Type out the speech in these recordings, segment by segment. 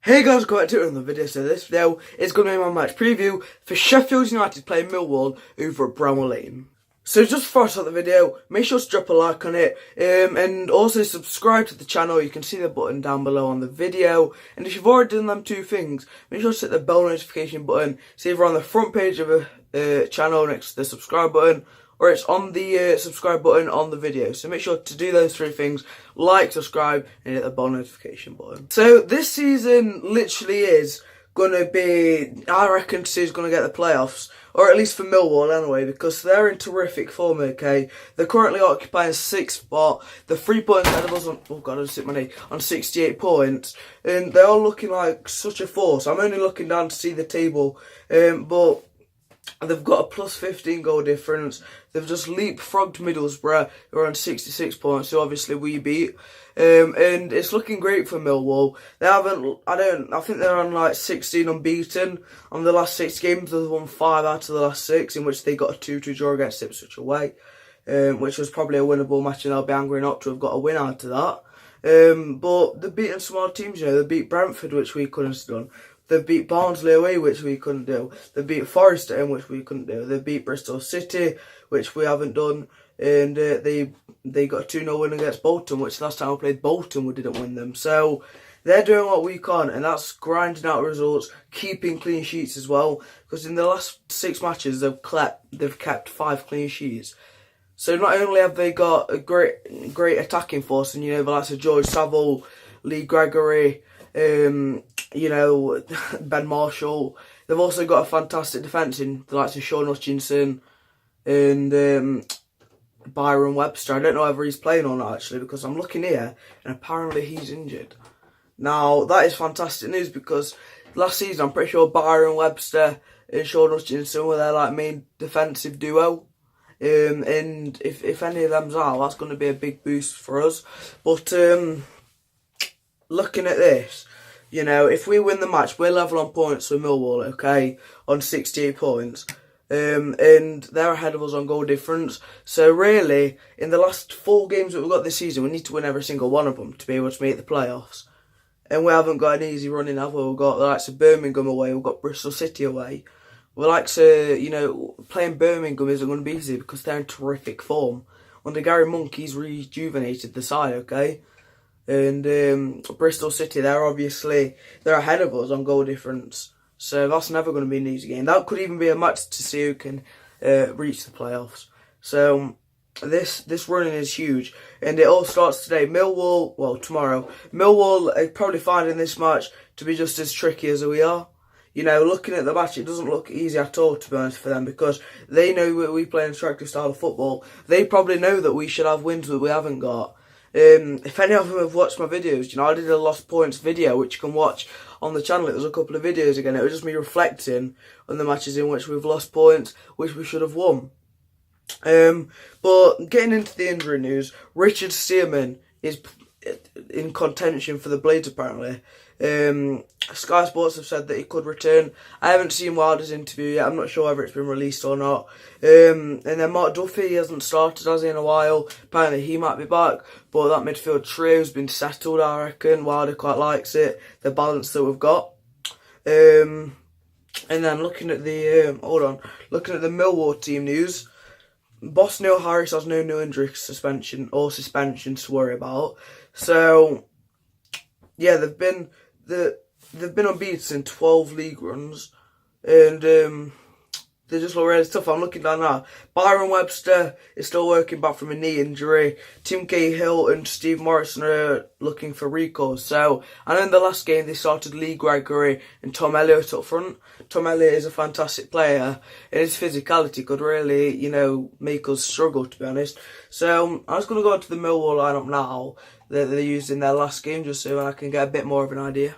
Hey guys, welcome back to another video. So this video is going to be my match preview for Sheffield United playing Millwall over at Bramall Lane. So just before I start the video, make sure to drop a like on it and also subscribe to the channel. You can see the button down below on the video. And if you've already done them two things, make sure to hit the bell notification button. It's either on the front page of a channel next to the subscribe button, or it's on the subscribe button on the video. So make sure to do those three things: like, subscribe, and hit the bell notification button. So this season literally is going to be, I reckon, is going to get the playoffs, or at least for Millwall anyway, because they're in terrific form, okay? They're currently occupying 6th spot. The 3 points ahead of us on, oh god, I just hit my knee, on 68 points. And they're all looking like such a force. I'm only looking down to see the table, but they've got a plus 15 goal difference. They've just leapfrogged Middlesbrough, who are on 66 points, so obviously we beat. And it's looking great for Millwall. They haven't, I think they're on like 16 unbeaten on the last 6 games. They've won 5 out of the last 6, in which they got a 2-2 draw against Ipswich away, which was probably a winnable match, and they'll be angry not to have got a win out of that. But they've beaten small teams, you know. They beat Brentford, which we couldn't have done. They beat Barnsley away, which we couldn't do. They beat Forest at home, which we couldn't do. They beat Bristol City, which we haven't done. And they got a 2-0 win against Bolton, which last time we played Bolton we didn't win them. So they're doing what we can't, and that's grinding out results, keeping clean sheets as well. Because in the last 6 matches they've kept 5 clean sheets. So not only have they got a great attacking force, and you know, the likes of George Saville, Lee Gregory, you know, Ben Marshall. They've also got a fantastic defence in the likes of Sean Hutchinson and Byron Webster. I don't know whether he's playing or not, actually, because I'm looking here and apparently he's injured. Now, that is fantastic news, because last season I'm pretty sure Byron Webster and Sean Hutchinson were their like main defensive duo. And if any of them's out, that's going to be a big boost for us. But looking at this, you know, if we win the match, we're level on points with Millwall, okay, on 68 points. And they're ahead of us on goal difference. So really, in the last 4 games that we've got this season, we need to win every single one of them to be able to make the playoffs. And we haven't got an easy run in, have we? We've got the likes of Birmingham away, we've got Bristol City away. We like to, you know, playing Birmingham isn't going to be easy because they're in terrific form. Under Gary Monk, he's rejuvenated the side, okay? And Bristol City, they're ahead of us on goal difference. So that's never going to be an easy game. That could even be a match to see who can reach the playoffs. So this running is huge. And it all starts today. Millwall, well, tomorrow. Millwall are probably finding this match to be just as tricky as we are. You know, looking at the match, it doesn't look easy at all, to be honest, for them, because they know we play an attractive style of football. They probably know that we should have wins that we haven't got. If any of them have watched my videos, you know, I did a lost points video, which you can watch on the channel. It was a couple of videos again. It was just me reflecting on the matches in which we've lost points, which we should have won. But getting into the injury news, Richard Searman is in contention for the Blades, apparently. Sky Sports have said that he could return. I haven't seen Wilder's interview yet. I'm not sure whether it's been released or not. And then Mark Duffy, he hasn't started, has he, in a while. Apparently he might be back, but that midfield trio's been settled, I reckon. Wilder quite likes it, the balance that we've got. And then looking at the looking at the Millwall team news, boss Neil Harris has no injury suspension to worry about. So yeah, they've been unbeaten in 12 league runs, and they just look really tough. I'm looking down now. Byron Webster is still working back from a knee injury. Tim Cahill and Steve Morrison are looking for recalls. So, and in the last game they started Lee Gregory and Tom Elliott up front. Tom Elliott is a fantastic player, and his physicality could really, you know, make us struggle, to be honest. So I'm just going to go into the Millwall lineup now that they used in their last game, just so I can get a bit more of an idea.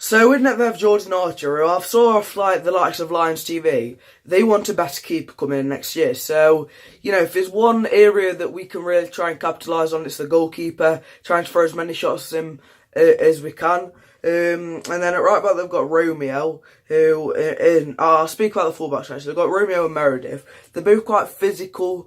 So with Netvev, Jordan Archer, who I've saw off like the likes of Lions TV, they want a better keeper coming in next year. So, you know, if there's one area that we can really try and capitalise on, it's the goalkeeper, trying to throw as many shots at him as we can. And then at right back they've got Romeo, who I'll speak about the fullbacks actually. They've got Romeo and Meredith. They're both quite physically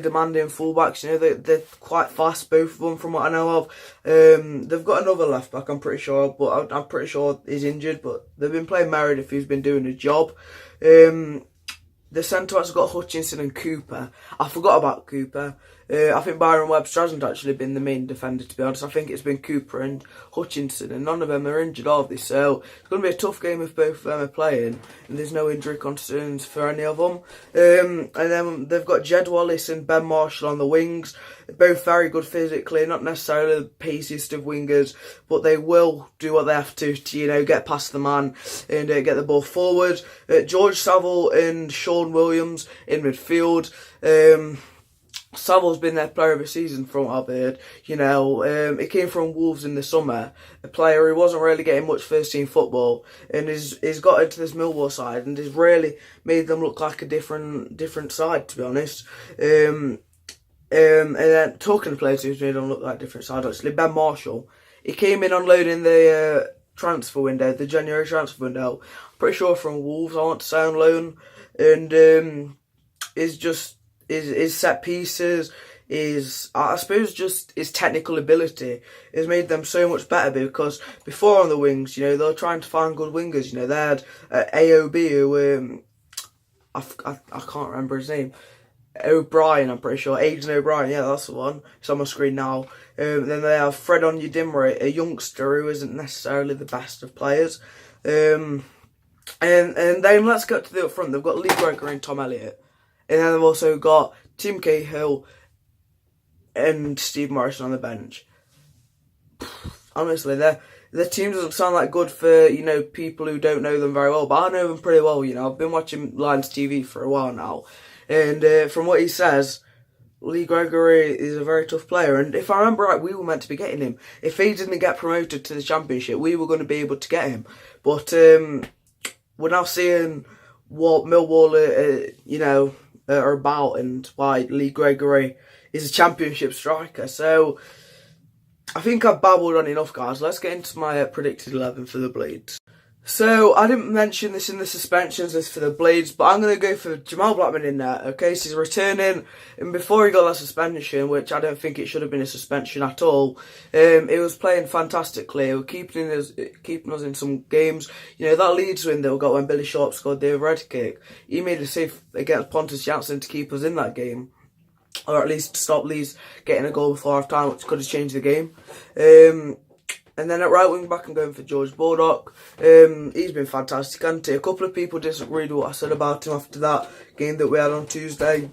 demanding fullbacks. You know, they're quite fast, both of them, from what I know of. They've got another left back, I'm pretty sure, but I'm pretty sure he's injured. But they've been playing Meredith, who's been doing a job. The centre-backs have got Hutchinson and Cooper. I forgot about Cooper. I think Byron Webster hasn't actually been the main defender, to be honest. I think it's been Cooper and Hutchinson, and none of them are injured, are they? So it's going to be a tough game if both of them are playing, and there's no injury concerns for any of them. And then they've got Jed Wallace and Ben Marshall on the wings. Both very good physically, not necessarily the paciest of wingers, but they will do what they have to you know, get past the man and get the ball forward. George Saville and Sean Williams in midfield. Saville's been their player of the season from what I've heard. You know, he came from Wolves in the summer, a player who wasn't really getting much first team football, and he's got into this Millwall side and has really made them look like a different side, to be honest. And then talking to players who's made them look like different side, actually, Ben Marshall, he came in on loan in the transfer window, the January transfer window. I'm pretty sure from Wolves, I want to say, on loan, and his set pieces, I suppose just his technical ability has made them so much better, because before on the wings, you know, they were trying to find good wingers. You know, they had AOB, who I can't remember his name. O'Brien, I'm pretty sure. Aidan O'Brien, yeah, that's the one. It's on my screen now. Then they have Fred Onyedinma, a youngster who isn't necessarily the best of players. And then let's get to the up front. They've got Lee Gregory and Tom Elliott. And then they've also got Tim Cahill and Steve Morrison on the bench. Honestly, their team doesn't sound that good for, you know, people who don't know them very well. But I know them pretty well, you know. I've been watching Lions TV for a while now. And from what he says, Lee Gregory is a very tough player. And if I remember right, we were meant to be getting him. If he didn't get promoted to the Championship, we were going to be able to get him. But we're now seeing what Millwall, you know, are about, and why Lee Gregory is a Championship striker. So I think I've babbled on enough, guys. Let's get into my predicted 11 for the Blades. So I didn't mention this in the suspensions list for the Blades, but I'm going to go for Jamal Blackman in there. Okay, so he's returning, and before he got that suspension, which I don't think it should have been a suspension at all, he was playing fantastically. He was keeping us in some games. You know, that Leeds win that we got when Billy Sharp scored the overhead kick, he made a save against Pontus Jansson to keep us in that game, or at least stop Leeds getting a goal before half time, which could have changed the game. And then at right wing back, I'm going for George Baldock. He's been fantastic, hasn't he? A couple of people disagreed with what I said about him after that game that we had on Tuesday.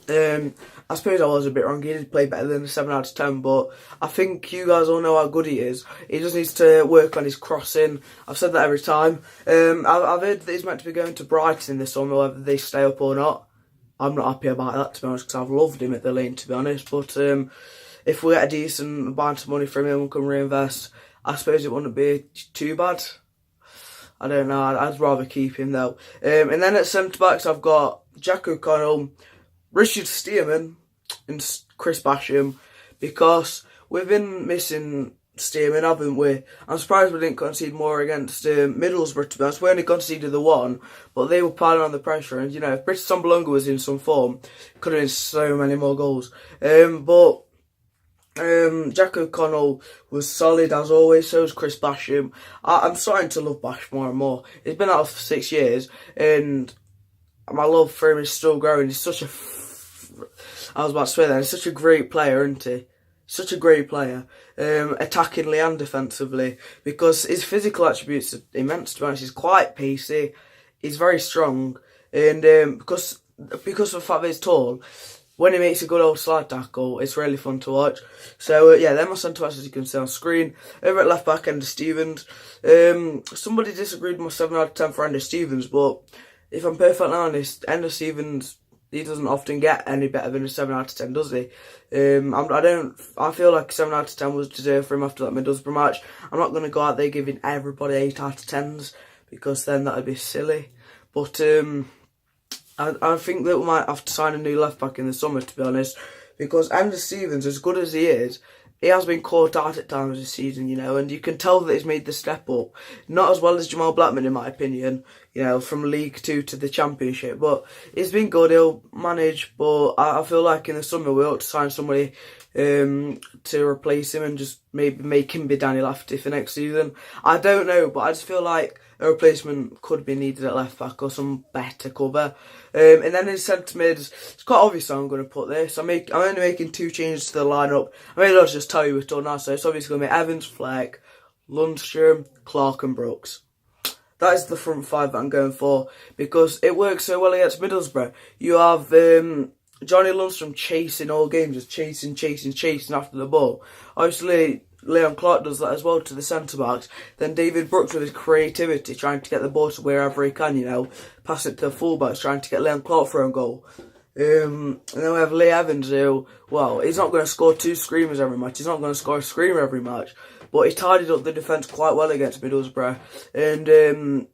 I suppose I was a bit wrong. He did play better than a 7 out of 10, but I think you guys all know how good he is. He just needs to work on his crossing. I've said that every time. I've heard that he's meant to be going to Brighton in the summer, whether they stay up or not. I'm not happy about that, to be honest, because I've loved him at the Lane, to be honest. But if we get a decent amount of money from him and can reinvest, I suppose it wouldn't be too bad. I don't know, I'd rather keep him though. And then at centre-backs, I've got Jack O'Connell, Richard Stearman and Chris Basham, because we've been missing Stearman, haven't we? I'm surprised we didn't concede more against Middlesbrough, to be honest. We only conceded the one, but they were piling on the pressure, and, you know, if British Sambalonga was in some form, could have been so many more goals. But Jack O'Connell was solid as always, so was Chris Basham. I'm starting to love Bash more and more. He's been out for 6 years, and my love for him is still growing. He's such a... I was about to swear that. He's such a great player, isn't he? Such a great player, attackingly and defensively, because his physical attributes are immense, to be honest. He's quite pacey, he's very strong, and because of the fact that he's tall, when he makes a good old slide tackle, it's really fun to watch. So, yeah, they're my centre-backs, as you can see on screen. Over at left-back, Ender Stevens. Somebody disagreed with my 7 out of 10 for Ender Stevens, but if I'm perfectly honest, Ender Stevens, he doesn't often get any better than a 7 out of 10, does he? I feel like 7 out of 10 was deserved for him after that Middlesbrough match. I'm not going to go out there giving everybody 8 out of 10s, because then that would be silly. But I think that we might have to sign a new left back in the summer, to be honest, because Ender Stevens, as good as he is, he has been caught out at times this season, you know, and you can tell that he's made the step up. Not as well as Jamal Blackman, in my opinion, you know, from League 2 to the Championship, but he's been good, he'll manage, but I feel like in the summer we ought to sign somebody to replace him and just maybe make him be Danny Lafferty for next season. I don't know, but I just feel like a replacement could be needed at left back or some better cover. And then in centre mid, it's quite obvious how I'm going to put this. I'm only making 2 changes to the lineup. I mean, I'll just tell you what's done now. So it's obviously going to be Evans, Fleck, Lundstrom, Clark and Brooks. That is the front 5 that I'm going for because it works so well against Middlesbrough. You have Johnny Lundstrom chasing all games, just chasing after the ball. Obviously, Leon Clark does that as well to the centre-backs. Then David Brooks with his creativity, trying to get the ball to wherever he can, you know, pass it to the full-backs, trying to get Leon Clark for a goal. And then we have Lee Evans who, well, he's not going to score 2 screamers every match. He's not going to score a screamer every match. But he tidied up the defence quite well against Middlesbrough. And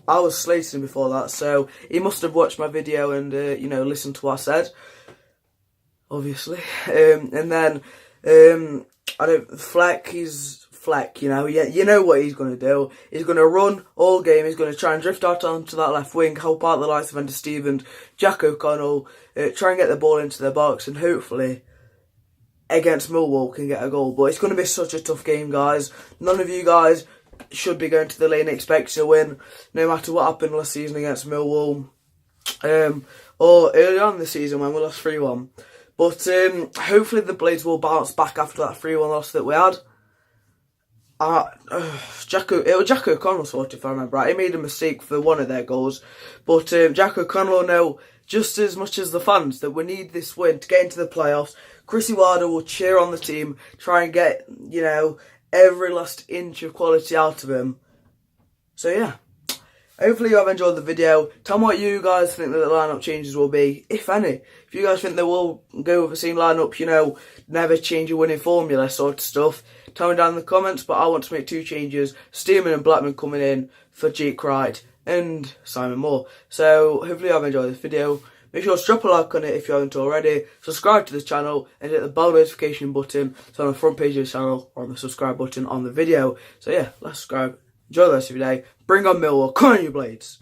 I was slating him before that, so he must have watched my video and, you know, listened to what I said. Obviously. And then Fleck, he's Fleck, you know. Yeah, you know what he's going to do. He's going to run all game. He's going to try and drift out onto that left wing, help out the likes of Andy Stevens, Jack O'Connell, try and get the ball into the box, and hopefully against Millwall can get a goal. But it's going to be such a tough game, guys. None of you guys should be going to the lane expecting to win, no matter what happened last season against Millwall, or early on in the season when we lost 3-1. But hopefully the Blades will bounce back after that 3-1 loss that we had. It was Jack O'Connell's fault, if I remember right. He made a mistake for one of their goals. But Jack O'Connell will know just as much as the fans that we need this win to get into the playoffs. Chrissy Wilder will cheer on the team, try and get, you know, every last inch of quality out of him. So yeah. Hopefully you have enjoyed the video. Tell me what you guys think that the lineup changes will be, if any. If you guys think they will go with the same lineup, you know, never change your winning formula sort of stuff, tell me down in the comments. But I want to make 2 changes. Stearman and Blackman coming in for Jake Wright and Simon Moore. So hopefully you have enjoyed this video. Make sure to drop a like on it if you haven't already. Subscribe to this channel and hit the bell notification button. So on the front page of the channel or on the subscribe button on the video. So yeah, let's subscribe. Enjoy the rest of your day. Bring on Millwall. Come on, you Blades.